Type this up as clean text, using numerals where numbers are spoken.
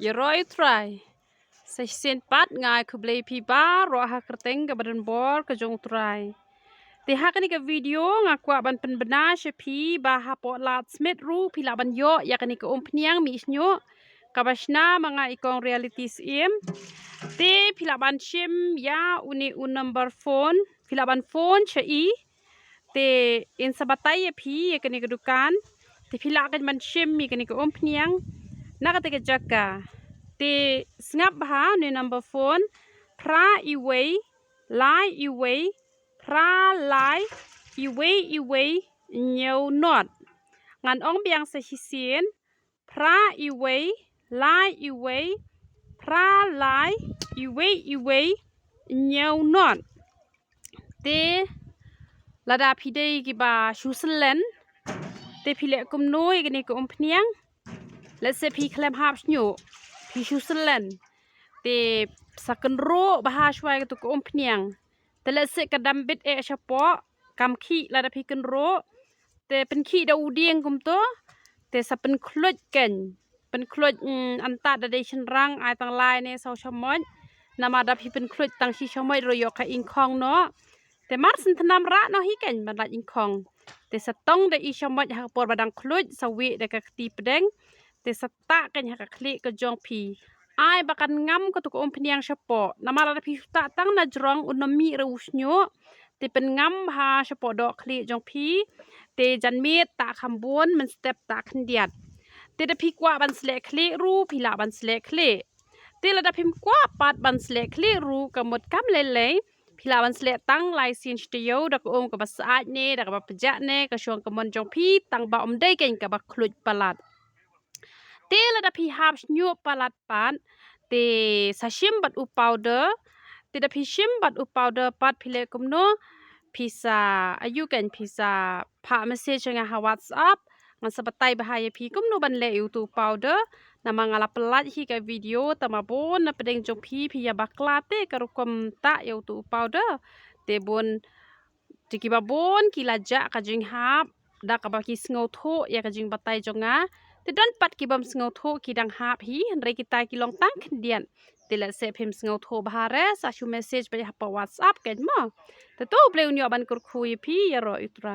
Yeroi try. Session pat ngai ku beli piba roh ha kerteng ke badan bor ke jong try. Ti ha kani ke video ngakwa ban penbenar shepi ba ha pot lat smith ru pila ban yo ya kani ke pniang mi snyo kabashna manga ikong reality sim. Ti pila ban shim ya uni un number phone pila ban phone chei. Ti in sabatai ya pi ya kani ke dukan. Ti pila kan ban shim mi kani ke pniang nakate ke jaka. Ti ngap ha ni number phone pra iway lai iway pra lai iway nyau not ngan ong biang sa hisien pra iway lai iway pra lai iway nyau not te lada pidei ki ba shuselen te pile kum noi gani ko pniang let's say pi klem hap snyo pi shuselen te saken ro bah shwai to ko pniang te let's say kadam bit e chapo kam khi lada pi ken ro te pen khi da udieng kum to te sa pen khloj ken pen khloj anta da de chen rang ai tang lai ne sau chamoj nama da pi pen khloj tang chi chamoj ro yo ka in khong no te mar sin thnam ra no hi ken ban la in khong te sa tong de i chamoj ha por badang khloj sa wi de ka ti pedeng te sa ta ken ha ka khli ka jong pi ai bakan ngam ko to ko pniang chapo nama la pi ta tang na jrong unomi ro usnyo te pen ngam ha chapo do khli jong pi te jan mi ta khambun man step ta khndiat te da pi kwa ban sle khli ru pila ban sle khli te la da phim kwa pat ban sle khli ru ka mot kam le le pila ban sle tang lai sin studio da ko ka ba sa ne da ka ba pja ne ka shong ka mon jong pi tang ba om dei ken ka ba khluj palat te la da pi hap nyu palat pan te sa shim bat u powder te da pi shim bat u powder pat phile kum no pisa ayu ken pisa pha message nga ha whatsapp ngan sabatai bahaya pi kum no ban le tu powder nama ngala pelat hi ka video tama bon na pedeng jong pi ya baklate karukom ta eu tu powder te bon tiki babon kilaja ka jing hap da ka ba ki sngo tho ya ka jing batai jonga te dan pat ki bam sngo tho ki dang hap hi re kita ki long tang khndian te la se phim sngo tho bahare sa shu message ba ha pa whatsapp ken mo te to ble unyo ban kur khui pi ya ro itra